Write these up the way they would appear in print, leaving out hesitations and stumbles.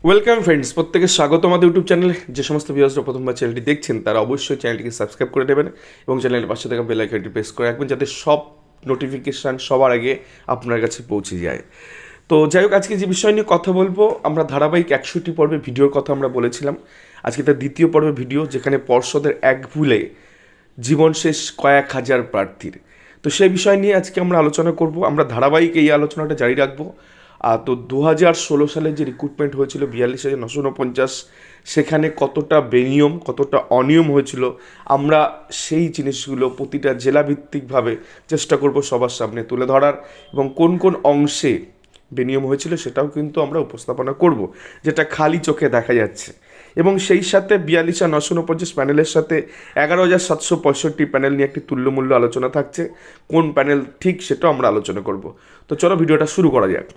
Welcome friends, প্রত্যেকে স্বাগত আমাদের ইউটিউব চ্যানেলে। যে সমস্ত ভিউয়ার্সরা প্রথমবার চ্যানেলটি দেখছেন তারা অবশ্যই চ্যানেলটিকে সাবস্ক্রাইব করে দেবেন এবং চ্যানেলের পাশে থাকা বেল আইকনটি প্রেস করে রাখবেন যাতে সব নোটিফিকেশান সবার আগে আপনার কাছে পৌঁছে যায়। তো যাই হোক, আজকে যে বিষয় নিয়ে কথা বলবো, আমরা ধারাবাহিক 61টি পর্বে ভিডিওর কথা আমরা বলেছিলাম। আজকে তার দ্বিতীয় পর্বে ভিডিও, যেখানে পর্ষদের এক ভুলে জীবন শেষ কয়েক হাজার প্রার্থীর। তো সেই বিষয় নিয়ে আজকে আমরা আলোচনা করব। আমরা ধারাবাহিক এই আলোচনাটা জারি রাখবো। তো 2016 সালে যে রিক্রুটমেন্ট হয়েছিল 42,949, সেখানে কতটা বেনিয়ম কতটা অনিয়ম হয়েছিল, আমরা সেই জিনিসগুলো প্রতিটা জেলাভিত্তিকভাবে চেষ্টা করব সবার সামনে তুলে ধরার, এবং কোন কোন অংশে বেনিয়ম হয়েছিল সেটাও কিন্তু আমরা উপস্থাপনা করব, যেটা খালি চোখে দেখা যাচ্ছে। এবং সেই সাথে 42,949 প্যানেলের সাথে 11,765 প্যানেল নিয়ে একটি তুল্যমূল্য আলোচনা থাকছে। কোন প্যানেল ঠিক সেটাও আমরা আলোচনা করব। তো চলো ভিডিওটা শুরু করা যাক।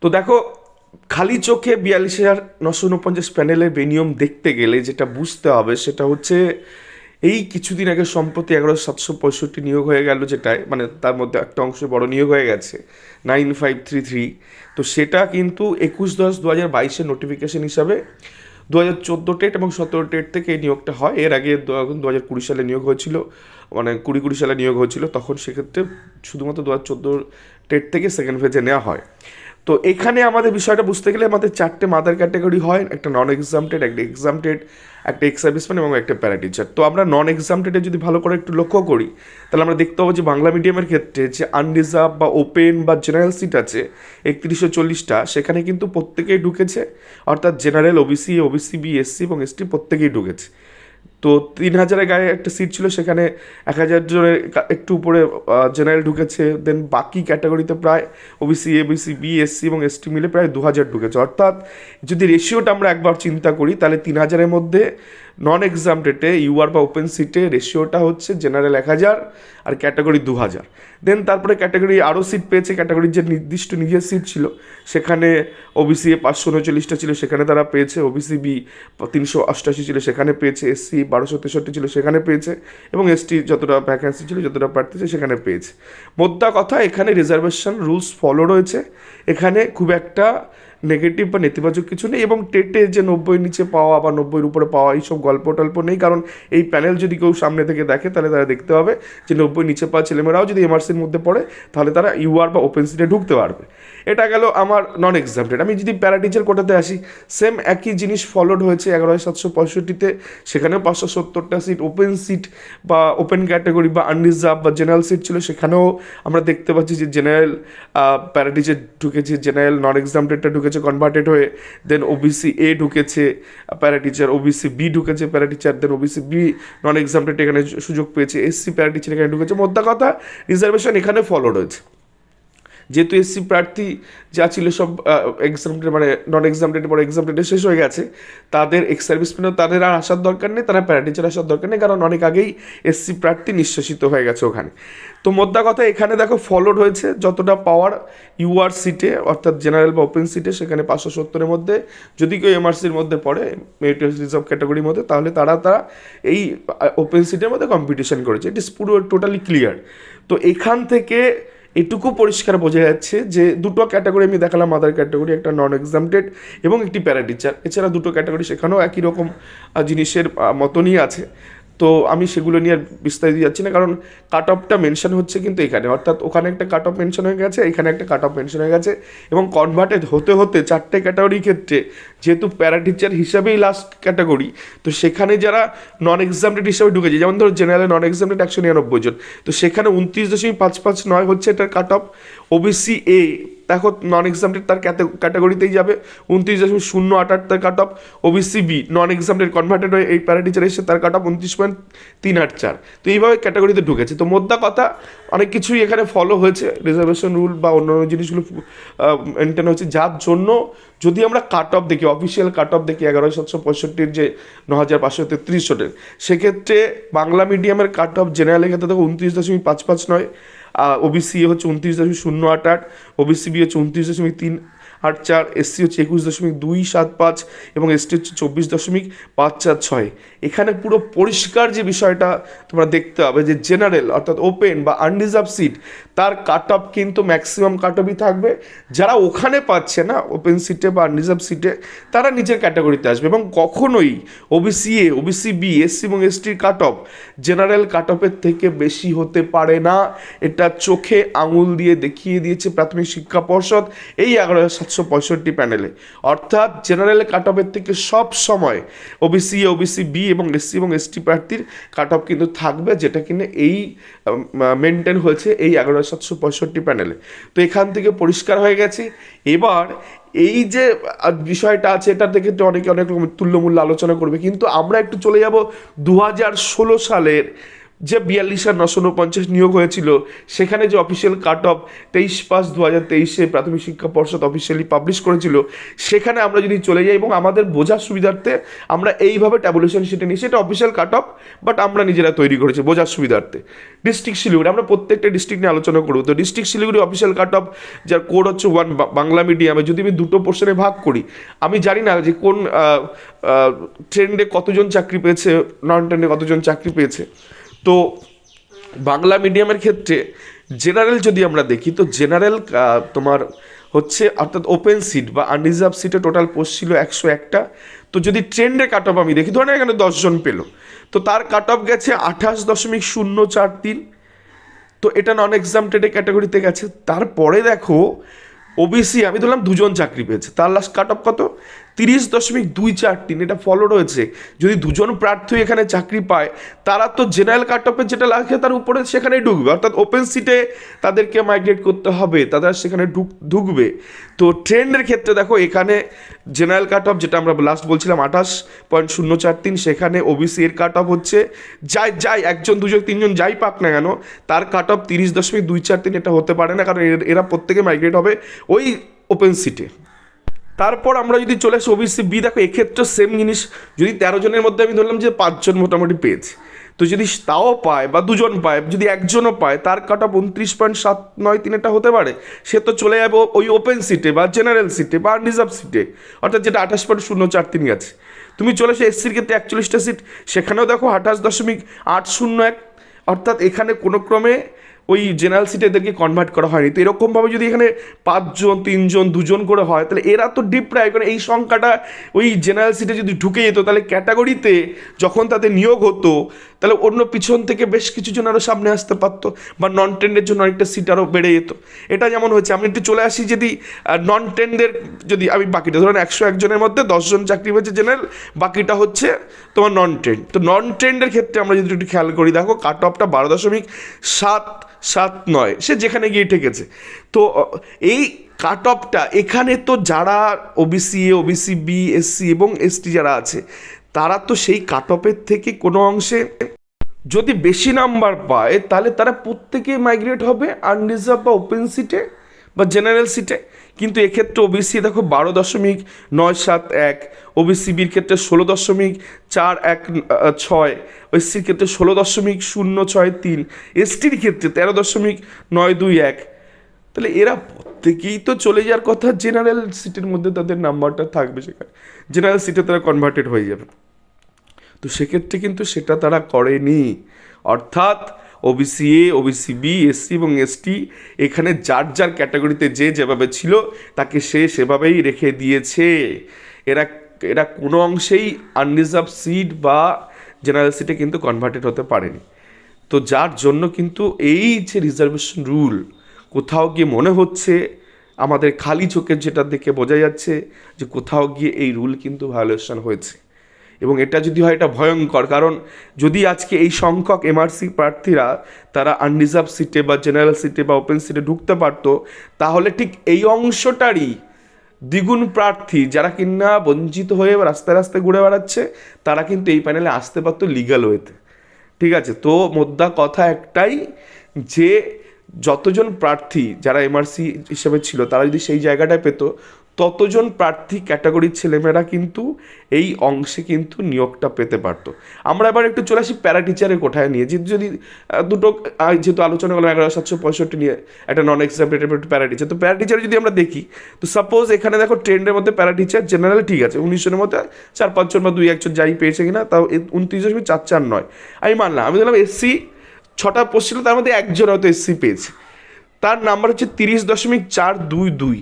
তো দেখো, খালি চোখে 42,949 প্যানেলের বেনিয়ম দেখতে গেলে যেটা বুঝতে হবে সেটা হচ্ছে, এই কিছুদিন আগে সম্প্রতি 11,765 নিয়োগ হয়ে গেল, যেটায় মানে তার মধ্যে একটা অংশ বড় নিয়োগ হয়ে গেছে 9533। তো সেটা কিন্তু 21/10/2022 নোটিফিকেশন হিসাবে 2014 টেট এবং 17 টেট থেকে এই নিয়োগটা হয়। এর আগে 2020 সালে নিয়োগ হয়েছিল, মানে 2020 সালে নিয়োগ হয়েছিল, তখন সেক্ষেত্রে শুধুমাত্র 2014 টেট থেকে সেকেন্ড ফেজে নেওয়া হয়। তো এখানে আমাদের বিষয়টা বুঝতে গেলে আমাদের চারটে মাদার ক্যাটাগরি হয়, একটা নন এক্সামটেড, একটা এক্সামটেড, একটা এক্স সার্ভিসম্যান এবং একটা প্যারা টিচার। তো আমরা নন এক্সামটেডে যদি ভালো করে একটু লক্ষ্য করি, তাহলে আমরা দেখতে পাবো যে বাংলা মিডিয়ামের ক্ষেত্রে যে আনরিজার্ভ বা ওপেন বা জেনারেল সিট আছে 3140টা, সেখানে কিন্তু প্রত্যেকেই ঢুকেছে, অর্থাৎ general, OBC, OBC B, SC এবং এসটি প্রত্যেকেই ঢুকেছে। তো 3,000-এর গায়ে একটা সিট ছিল, সেখানে 1,000 জনের একটু উপরে জেনারেল ঢুকেছে। দেন বাকি ক্যাটাগরিতে প্রায় ওবিসি, এবিসি, বি, এসসি এবং এসটি মিলে প্রায় 2,000 ঢুকেছে। অর্থাৎ যদি রেশিওটা আমরা একবার চিন্তা করি, তাহলে 3,000-এর মধ্যে নন এক্সামটেডে ইউআর বা ওপেন সিটে রেশিওটা হচ্ছে জেনারেল 1,000 আর ক্যাটাগরি 2,000। দেন তারপরে ক্যাটাগরি আরও সিট পেয়েছে, ক্যাটাগরির যে নির্দিষ্ট নিজের সিট ছিল সেখানে ওবিসি 539টা ছিল, সেখানে তারা পেয়েছে। ওবিসি বি 388 ছিল, সেখানে পেয়েছে। এসসি 1263 ছিল, সেখানে পেয়েছে। এবং এসটি যতটা ভ্যাকেন্সি ছিল, যতটা প্রার্থী ছিল, সেখানে পেয়েছে। মোদ্দা কথা, এখানে রিজার্ভেশন রুলস ফলো রয়েছে, এখানে খুব একটা নেগেটিভ বা নেতিবাচক কিছু নেই। এবং টেটে যে 90 নিচে পাওয়া বা 90-এর উপরে পাওয়া এইসব গল্প টল্প নেই, কারণ এই প্যানেল যদি কেউ সামনে থেকে দেখে তাহলে তারা দেখতে পাবে যে 90 নিচে পাওয়া ছেলেমেয়েরাও যদি এমআরসির মধ্যে পড়ে তাহলে তারা ইউআর বা ওপেন সিটে ঢুকতে পারবে। এটা গেল আমার নন এক্সামটেড। আমি যদি প্যারা টিচার কোটাতে আসি, সেম একই জিনিস ফলোড হয়েছে 11,765-তে, সেখানেও 570টা সিট ওপেন সিট বা ওপেন ক্যাটাগরি বা আনরিজার্ভ বা জেনারেল সিট ছিল, সেখানেও আমরা দেখতে পাচ্ছি যে জেনারেল প্যারা টিচার ঢুকেছে, জেনারেল নন এক্সামটেডটা ঢুকেছে কনভার্টেড হয়ে। দেন ওবিসি এ ঢুকেছে প্যারা টিচার, ওবিসি বি ঢুকেছে প্যারা টিচার, দেন ওবিসি বি নন এক্সামটেড এখানে সুযোগ পেয়েছে, এসসি প্যারা টিচার এখানে ঢুকেছে। মোদ্দা কথা, রিজার্ভেশন এখানে ফলো রয়েছে। যেহেতু এসসি প্রার্থী যা ছিল সব এক্সামটেড, মানে নন এক্সামটেড পরে এক্সামটেডে শেষ হয়ে গেছে, তাদের এক্স সার্ভিসম্যানও তাদের আর আসার দরকার নেই, তারা প্যারা টিচার আসার দরকার নেই, কারণ অনেক আগেই এসসি প্রার্থী নিঃশেষিত হয়ে গেছে ওখানে। তো মোদ্দা কথা, এখানে দেখো ফলোড হয়েছে যতটা পাওয়ার ইউআর সিটে, অর্থাৎ জেনারেল বা ওপেন সিটে, সেখানে 570-এর মধ্যে যদি কেউ এমআরসির মধ্যে পড়ে, মেরিটোরিয়াস রিজার্ভ ক্যাটাগরির মধ্যে, তাহলে তারা এই ওপেন সিটের মধ্যে কম্পিটিশন করেছে। ইট ইস পুরো টোটালি ক্লিয়ার। তো এখান থেকে এটুকু পরিষ্কার বোঝা যাচ্ছে যে দুটো ক্যাটাগরি আমি দেখালাম, মাদার ক্যাটাগরি, একটা নন এক্সামটেড এবং একটি প্যারা টিচার, এছাড়া দুটো ক্যাটাগরি সেখানেও একই রকম জিনিসের মতনই আছে। তো আমি সেগুলো নিয়ে আর বিস্তারিত যাচ্ছি না, কারণ কাট অফটা মেনশন হচ্ছে কিন্তু এখানে, অর্থাৎ ওখানে একটা কাট অফ মেনশন হয়ে গেছে, এখানে একটা কাট অফ মেনশন হয়ে গেছে। এবং কনভার্টেড হতে হতে চারটে ক্যাটাগরির ক্ষেত্রে যেহেতু প্যারা টিচার হিসাবেই লাস্ট ক্যাটাগরি, তো সেখানে যারা নন এক্সামটেড হিসাবে ঢুকেছে, যেমন ধরো জেনারেল নন এক্সামটেড 199 জন, তো সেখানে 29.559 হচ্ছে এটার কাট অফ। ওবিসি এ দেখো নন এক্সামটেড, তার ক্যাটাগরিতেই যাবে 29.088 তার কাট অফ। ওবিসি বি নন এক্সামটেড কনভার্টেড হয়ে এই প্যারা টিচার এসে তার কাট অফ 29.384। তো এইভাবে ক্যাটাগরিতে ঢুকেছে। তো মোদ্দা কথা, অনেক কিছুই এখানে ফলো হয়েছে, রিজার্ভেশন রুল বা অন্যান্য জিনিসগুলো মেনটেন হয়েছে, যার জন্য যদি আমরা কাট অফ দেখি, অফিসিয়াল কাট অফ দেখি 11,765-র যে 9,533 জনের, সেক্ষেত্রে বাংলা মিডিয়ামের কাট অফ জেনারেলের ক্ষেত্রে দেখো 29.559, ওবিসি হচ্ছে 29.088, ওবিসি বি হচ্ছে 29.3 8.4, এসসি হচ্ছে 21.275 এবং এসটি হচ্ছে 24.546। এখানে পুরো পরিষ্কার যে বিষয়টা তোমরা দেখতে হবে যে জেনারেল অর্থাৎ ওপেন বা আনরিজার্ভ সিট তার কাট অফ কিন্তু ম্যাক্সিমাম কাট অফই থাকবে। যারা ওখানে পাচ্ছে না ওপেন সিটে বা আনরিজার্ভ সিটে তারা নিচের ক্যাটাগরিতে আসবে, এবং কখনোই OBC A, OBC B, SC এবং এসটির কাট অফ জেনারেল কাট অফের থেকে বেশি হতে পারে না। এটা চোখে আঙুল দিয়ে দেখিয়ে দিয়েছে প্রাথমিক শিক্ষা পর্ষদ এই 11,765 প্যানেলে। অর্থাৎ জেনারেল কাট অফের থেকে সব সময় ওবিসি এ, ওবিসি বি এবং এসসি এবং এসটি প্রার্থীর কাট অফ কিন্তু থাকবে, যেটা কিনা এই মেনটেন হয়েছে এই 11,765 প্যানেলে। তো এখান থেকে পরিষ্কার হয়ে গেছে। এবার এই যে বিষয়টা আছে এটা থেকে তো অনেকে অনেক রকম তুল্যমূল্য আলোচনা করবে, কিন্তু আমরা একটু চলে যাব 2016 সালের যে 42,949 নিয়োগ হয়েছিল, সেখানে যে অফিসিয়াল কাট অফ 23/5/2023 প্রাথমিক শিক্ষা পর্ষদ অফিসিয়ালি পাবলিশ করেছিল, সেখানে আমরা যদি চলে যাই এবং আমাদের বোঝার সুবিধার্থে আমরা এইভাবে ট্যাবুলেশন শিটে নিই, সেটা অফিসিয়াল কাট অফ বাট আমরা নিজেরা তৈরি করেছি বোঝার সুবিধার্থে। ডিস্ট্রিক্ট শিলিগুড়ি, আমরা প্রত্যেকটা ডিস্ট্রিক্ট নিয়ে আলোচনা করবো। তো district Siliguri official cut off যার কোড হচ্ছে 1 বাংলা মিডিয়ামে, যদি আমি দুটো পোর্শনে ভাগ করি, আমি জানি না যে কোন ট্রেন্ডে কতজন চাকরি পেয়েছে, নন ট্রেন্ডে কতজন চাকরি পেয়েছে। তো বাংলা মিডিয়ামের ক্ষেত্রে জেনারেল যদি আমরা দেখি, তো জেনারেল তোমার হচ্ছে অর্থাৎ ওপেন সিট বা আনরিজার্ভ সিটে টোটাল পোস্ট ছিল 101টা। তো যদি ট্রেন্ডে কাট অফ আমি দেখি, ধরেন এখানে 10 জন পেলো, তো তার কাট অফ গেছে 28.043। তো এটা নন এক্সামটেড ক্যাটাগরিতে গেছে। তারপরে দেখো ওবিসি আমি ধরলাম 2 জন চাকরি পেয়েছে, তার লাস্ট কাট অফ কত, 30.243। এটা ফলো রয়েছে। যদি 2 জন প্রার্থী এখানে চাকরি পায়, তারা তো জেনারেল কাট অফের যেটা লাগে তার উপরে সেখানেই ঢুকবে, অর্থাৎ ওপেন সিটে তাদেরকে মাইগ্রেট করতে হবে, তারা সেখানে ঢুকবে। তো ট্রেন্ডের ক্ষেত্রে দেখো এখানে জেনারেল কাট অফ যেটা আমরা লাস্ট বলছিলাম 28.043, সেখানে ওবিসি এর কাট অফ হচ্ছে যাই 1 জন 2 জন 3 জন যাই পাক না কেন, তার কাট অফ 30.243। এটা হতে পারে না, কারণ এরা প্রত্যেকে মাইগ্রেট হবে ওই ওপেন সিটে। তারপর আমরা যদি চলে আসি ওবিসি বি, দেখো এক্ষেত্রে সেম জিনিস। যদি 13 জনের মধ্যে আমি ধরলাম যে 5 জন মোটামুটি পেয়েছে, তো যদি তাও পায় বা 2 জন পায়, যদি 1 জনও পায়, তার কাট অফ 29.793 এটা হতে পারে। সে তো চলে যাবে ওই ওপেন সিটে বা জেনারেল সিটে বা রিজার্ভ সিটে, অর্থাৎ যেটা 28.043 আছে। তুমি চলে এসে এসসির ক্ষেত্রে 41টা সিট, সেখানেও দেখো 28.801, অর্থাৎ এখানে কোনো ক্রমে ওই জেনারেল সিটে এদেরকে কনভার্ট করা হয়নি। তো এরকমভাবে যদি এখানে 5 জন 3 জন 2 জন করে হয়, তাহলে এরা তো ডিপ্রাইভ, কারণ এই সংখ্যাটা ওই জেনারেল সিটে যদি ঢুকে যেত, তাহলে ক্যাটাগরিতে যখন তাদের নিয়োগ হতো, তাহলে অন্য পিছন থেকে বেশ কিছু জন আরও সামনে আসতে পারতো, বা নন ট্রেন্ডের জন্য অনেকটা সিট আরও বেড়ে যেত। এটা যেমন হয়েছে। আমি একটু চলে আসি, যদি নন ট্রেন্ডের যদি আমি বাকিটা ধরেন 101 জনের মধ্যে 10 জন চাকরি পেয়েছে জেনারেল, বাকিটা হচ্ছে তোমার নন ট্রেন্ড। তো নন ট্রেন্ডের ক্ষেত্রে আমরা যদি একটু খেয়াল করি, দেখো কাট অফটা 12.779, সে যেখানে গিয়ে ঠেকেছে। তো এই কাট অফটা এখানে তো যারা OBC A, OBC B, SC এবং এসটি যারা আছে, তারা তো সেই কাট অফের থেকে কোনো অংশে যদি বেশি নাম্বার পায়, তাহলে তারা প্রত্যেকে মাইগ্রেট হবে আনরিজার্ভ বা ওপেন সিটে বা জেনারেল সিটে। কিন্তু এক্ষেত্রে ওবিসি দেখো 12.971, ওবিসি বির ক্ষেত্রে 16.416, এসসির ক্ষেত্রে 16.063, এসটির ক্ষেত্রে 13.921। তাহলে এরা প্রত্যেকেই তো চলে যাওয়ার কথা জেনারেল সিটের মধ্যে, তাদের নাম্বারটা থাকবে সেখানে, জেনারেল সিটে তারা কনভার্টেড হয়ে যাবে। তো সেক্ষেত্রে কিন্তু সেটা তারা করেনি। অর্থাৎ OBC A, OBC B, SC এবং এসটি এখানে যার যার ক্যাটাগরিতে যে যেভাবে ছিল তাকে সে সেভাবেই রেখে দিয়েছে। এরা কোনো অংশেই আনরিজার্ভ সিট বা জেনারেল সিটে কিন্তু কনভার্টেড হতে পারেনি। তো যার জন্য কিন্তু এই যে রিজার্ভেশন রুল, কোথাও গিয়ে মনে হচ্ছে আমাদের খালি চোখের যেটা দেখে বোঝা যাচ্ছে যে কোথাও গিয়ে এই রুল কিন্তু ভায়োলেশন হয়েছে। এবং এটা যদি হয় এটা ভয়ঙ্কর, কারণ যদি আজকে এই সংখ্যক এমআরসি প্রার্থীরা তারা আনরিজার্ভ সিটে বা জেনারেল সিটে বা ওপেন সিটে ঢুকতে পারতো, তাহলে ঠিক এই অংশটারই দ্বিগুণ প্রার্থী যারা কিনা বঞ্চিত হয়ে রাস্তায় রাস্তায় ঘুরে বেড়াচ্ছে, তারা কিন্তু এই প্যানেলে আসতে পারতো লিগ্যাল ওয়েতে। ঠিক আছে, তো মোদ্দা কথা একটাই, যে যতজন প্রার্থী যারা এমআরসি হিসেবে ছিল, তারা যদি সেই জায়গাটায় পেতো, ততজন প্রার্থী ক্যাটাগরির ছেলেমেয়েরা কিন্তু এই অংশে কিন্তু নিয়োগটা পেতে পারতো। আমরা এবার একটু চলে আসি প্যারা টিচারের কোঠায় নিয়ে, যদি দুটো যেহেতু আলোচনা করলাম 11,765 নিয়ে একটা নন এক্সামিনেটেড প্যারা টিচার, তো প্যারা টিচার যদি আমরা দেখি, তো সাপোজ এখানে দেখো ট্রেন্ডের মধ্যে প্যারা টিচার জেনারেল ঠিক আছে 19 জনের মধ্যে 4-5 জন বা 2-1 জন যাই পেয়েছে কিনা, তাও 29.44 আমি মানলাম। আমি বললাম এসসি 6টা পোস্ট ছিল, তার মধ্যে একজন হয়তো এসসি পেয়েছে, তার নাম্বার হচ্ছে 30.422,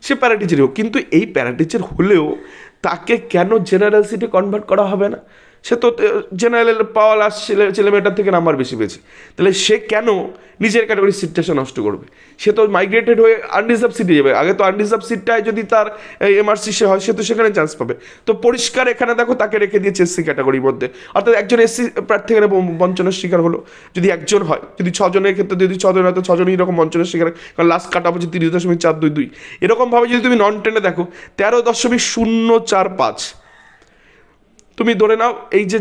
সে প্যারা টিচারই হোক। কিন্তু এই প্যারা টিচার হলেও তাকে কেন জেনারেল সিটে কনভার্ট করা হবে না? সে তো জেনারেল পাওয়া লাস্ট ছেলেমেয়েটার থেকে নাম্বার বেশি পেয়েছে, তাহলে সে কেন নিজের ক্যাটাগরির সিটটা সে নষ্ট করবে? সে তো মাইগ্রেটেড হয়ে আনরিজার্ভ সিটে যাবে। আগে তো আনরিজার্ভ সিটটায় যদি তার এমআরসি সে হয়, সে তো সেখানে চান্স পাবে। তো পরিষ্কার এখানে দেখো তাকে রেখে দিয়েছে এসসি ক্যাটাগরির মধ্যে, অর্থাৎ একজন এসসি প্রার্থী এখানে বঞ্চনার শিকার হলো। যদি একজন হয়, যদি 6 জনের ক্ষেত্রে যদি 6 জন হয়, তো 6 জনই এরকম বঞ্চনার শিকার, কারণ লাস্ট কাট অফ হচ্ছে 30.422। এরকমভাবে যদি তুমি নন টেনে দেখো 13.045, তুমি ধরে নাও এই যে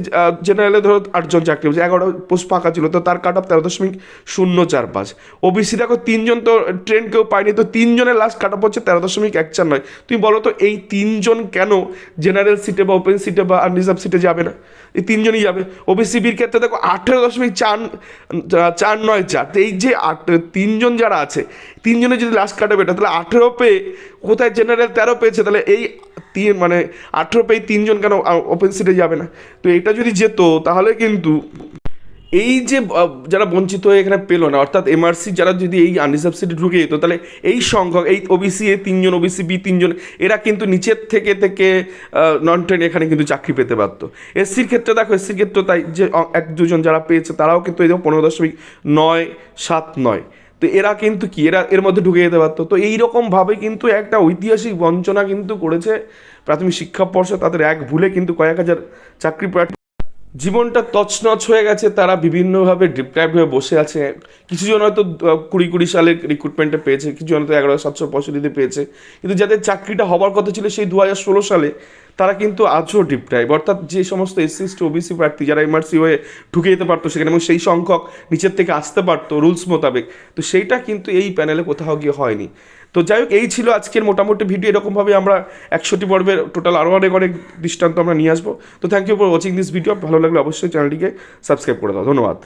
জেনারেলে ধরো 8 জন চাকরি হচ্ছে, 11 পোস্ট ফাঁকা ছিল, তো তার কাট অফ 13.045। ওবিসি দেখো 3 জন, তো ট্রেন কেউ পায়নি, তো 3 জনের লাস্ট কাট অফ হচ্ছে 13.149। তুমি বলো তো এই 3 জন কেন জেনারেল সিটে বা ওপেন সিটে বা আনরিজার্ভ সিটে যাবে না? এই 3 জনই যাবে। ওবিসি বির ক্ষেত্রে দেখো 18.494। তো এই যে 3 জন যারা আছে, 3 জনের যদি লাস্ট কাট অফ এটা, তাহলে 18 পেয়ে কোথায় জেনারেল 13 পেয়েছে, তাহলে এই 18 পেয়ে 3 জন কেন ওপেন সিটে যাবে না? তো এটা যদি যেত তাহলে কিন্তু এই যে যারা বঞ্চিত হয়ে এখানে পেলো না, অর্থাৎ এমআরসি যারা যদি এই আনরিজার্ভ সিটে ঢুকে যেত, তাহলে এই সংখ্যক এই ওবিসি এ 3 জন, ওবিসি বি 3 জন, এরা কিন্তু নিচের থেকে নন ট্রেন এখানে কিন্তু চাকরি পেতে পারতো। এসসির ক্ষেত্রে দেখো, এসসির ক্ষেত্রে তাই যে 1-2 জন যারা পেয়েছে তারাও কিন্তু এই দেখো 15.979। তো এরা কিন্তু কি এর মধ্যে ঢুকে যেতে পারতো। তো এইরকমভাবে কিন্তু একটা ঐতিহাসিক বঞ্চনা কিন্তু করেছে প্রাথমিক শিক্ষা পর্ষদ। তাদের এক ভুলে কিন্তু কয়েক হাজার চাকরি প্রার্থী জীবনটা তছনছ হয়ে গেছে, তারা বিভিন্নভাবে ডিপ্রাইভ হয়ে বসে আছে। কিছু জন হয়তো 2020 সালে রিক্রুটমেন্টে পেয়েছে, কিছু জন হয়তো 11,765 পেয়েছে, কিন্তু যাদের চাকরিটা হবার কথা ছিল সেই 2016 সালে, তারা কিন্তু আজও ডিপ্রাইভ। অর্থাৎ যে সমস্ত এসসি এসটি ওবিসি প্রার্থী যারা এমআরসি হয়ে ঢুকে যেতে পারতো সেখানে, এবং সেই সংখ্যক নিচের থেকে আসতে পারতো রুলস মোতাবেক, তো সেইটা কিন্তু এই প্যানেলে কোথাও গিয়ে হয়নি। তো যাই হোক, এই ছিল আজকের মোটামুটি ভিডিও। এরকমভাবে আমরা 100টি পর্বের টোটাল আরও অনেক দৃষ্টান্ত আমরা নিয়ে আসবো। তো thank you for watching this video. ভালো লাগলে অবশ্যই চ্যানেলটিকে সাবস্ক্রাইব করে দাও। ধন্যবাদ।